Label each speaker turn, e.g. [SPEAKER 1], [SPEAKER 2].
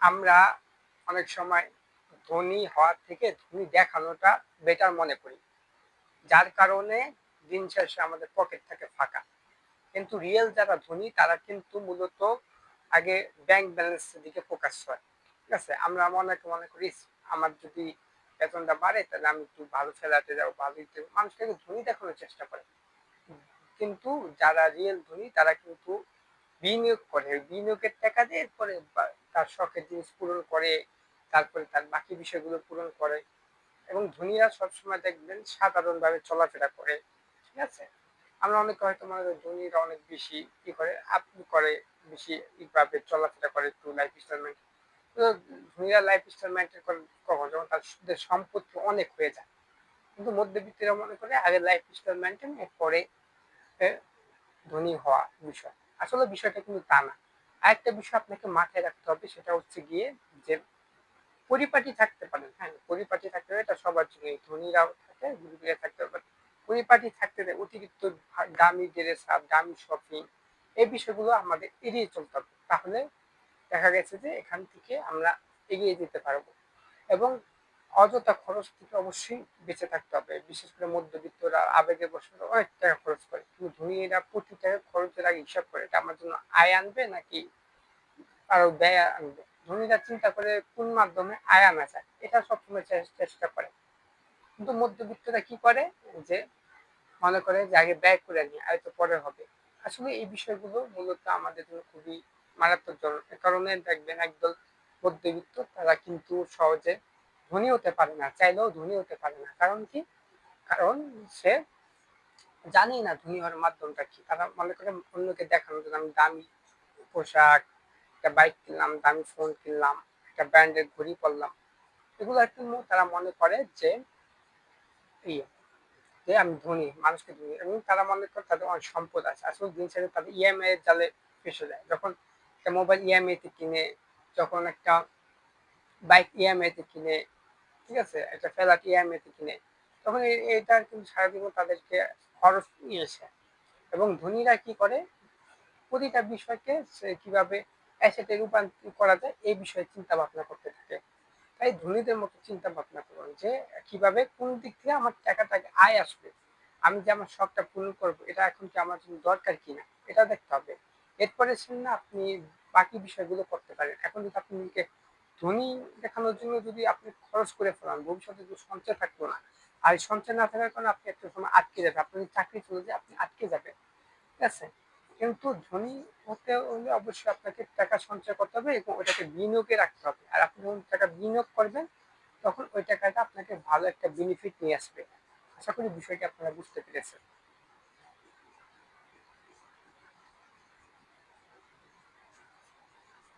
[SPEAKER 1] আমরা অনেক সময় ধনী হওয়ার থেকে ধনী দেখানোটা বেটার মনে করি, যার কারণে দিন শেষে আমাদের পকেট থাকে ফাঁকা। কিন্তু রিয়েল যারা ধনী তারা কিন্তু মূলত আগে ব্যাংক ব্যালেন্সের দিকে ফোকাস হয়। ঠিক আছে, আমরা মনে করি আমার যদি বেতনটা বাড়ে তাহলে আমি একটু ভালো ফেলাতে যাবো, ভালো মানুষকে ধনী দেখানোর চেষ্টা করে। কিন্তু যারা রিয়েল ধনী তারা কিন্তু বিনিয়োগ করে, বিনিয়োগের টাকা দিয়ে এরপরে তার শখের জিনিস পূরণ করে, তারপরে তার বাকি বিষয়গুলো পূরণ করে। এবং ধনীরা সবসময় দেখবেন সাধারণভাবে চলাফেরা করে। ঠিক আছে, আমরা অনেকে হয়তো মনে করি ধনীরা অনেক বেশি কি করে, আপনি করে বেশি ভাবে চলাফেরা করে, একটু লাইফ স্টাইল মেনটেন। তো ধনীরা লাইফ স্টাইল মেনটেন করে কখন, যখন তাদের সম্পত্তি অনেক হয়ে যায়। কিন্তু মধ্যবিত্তরা মনে করে আগে লাইফ স্টাইল মেনটেন, এরপরে ধনী হওয়া বিষয়। আসলে বিষয়টা কিন্তু তা না। আরেকটা বিষয় আপনাকে মাথায় রাখতে হবে, সেটা হচ্ছে গিয়ে যে পরিপাটি থাকতে পারেন, হ্যাঁ পরিপাটি থাকতে হবে, এটা সবার জন্য, ধনীরাও থাকে গরিবরা থাকতে পারে। পরিপাটি থাকতে হবে, অতিরিক্ত দামি ড্রেস আপ, দামি শপিং, এই বিষয়গুলো আমাদের এড়িয়ে চলতে হবে। তাহলে দেখা গেছে যে এখান থেকে আমরা এগিয়ে যেতে পারবো। এবং অযথা খরচ থেকে অবশ্যই বেঁচে থাকতে হবে। বিশেষ করে মধ্যবিত্তরা আবেগে বশে অনেক টাকা খরচ করে, কিন্তু ধনীরা প্রতি টাকা খরচের আগে হিসাব করে এটা আমার জন্য আয় আনবে নাকি আরো ব্যয় আনবে। ধনীরা চিন্তা করে কোন মাধ্যমে আয় আনা যায়, এটা সবসময় চেষ্টা করে। কিন্তু মধ্যবিত্তরা কি করে, যে মনে করে যে আগে ব্যয় করে নিই, আয় তো পরে হবে। আসলে এই বিষয়গুলো মূলত আমাদের জন্য খুবই মারাত্মকজনক। এ কারণে দেখবেন একদল মধ্যবিত্ত তারা কিন্তু সহজে ধনী হতে পারে না, চাইলেও ধনী হতে পারে না। কারণ কি? কারণ সে জানেই না ধনী হওয়ার মাধ্যমটা কি। তারা মনে করে অন্যকে দেখানোর জন্য আমি দামি পোশাক, একটা বাইক কিনলাম, দামি ফোন কিনলাম, একটা ব্র্যান্ডের ঘড়ি পরলাম, এগুলো একটু তারা মনে করে যে ইয়ে, যে আমি ধনী, মানুষকে ধনী, এবং তারা মনে করে তাদের অনেক সম্পদ আছে। আসলে দিন শেষে তাদের ইএমআই এর জালে ফেঁসে যায়। যখন একটা মোবাইল ইএমআই তে কিনে, যখন একটা বাইক ইএমআই তে কিনে, ঠিক আছে, একটা ফ্ল্যাট ইএমআই তে কিনে, তখন এটা কিন্তু সারাজীবন তাদেরকে খরচ নিয়েছে। এবং ধনীরা কি করে, প্রতিটা বিষয়কে সে কিভাবে অ্যাসেটে রূপান্তর করা যায় এই বিষয়ে চিন্তা ভাবনা করতে থাকে। তাই ধনীদের মতো চিন্তা ভাবনা করুন যে কিভাবে কোন দিক থেকে আমার টাকাটাকে আয় আসবে, আমি যে আমার শখটা পূরণ করবো, এটা এখন কি আমার জন্য দরকার কিনা, এটা দেখতে হবে। এরপরে না আপনি বাকি বিষয়গুলো করতে পারেন। এখন যদি আপনি নিজেকে ধনী দেখানোর জন্য যদি আপনি খরচ করে ফেলান, ভবিষ্যতে যদি সঞ্চয় থাকলো না, আর এই সঞ্চয় না থাকার কারণে আপনি একটা সময় আটকে যাবেন, আপনি চাকরি চলে যায় আপনি আটকে যাবেন। ঠিক আছে, কিন্তু ধনী হতে হলে অবশ্যই আপনাকে টাকা সঞ্চয় করতে হবে এবং ওটাকে বিনিয়োগে রাখতে হবে। আর আপনি যখন টাকা বিনিয়োগ করবেন তখন ওই টাকাটা আপনাকে ভালো একটা বেনিফিট নিয়ে আসবে। আশা করি বিষয়টি আপনারা বুঝতে পেরেছেন।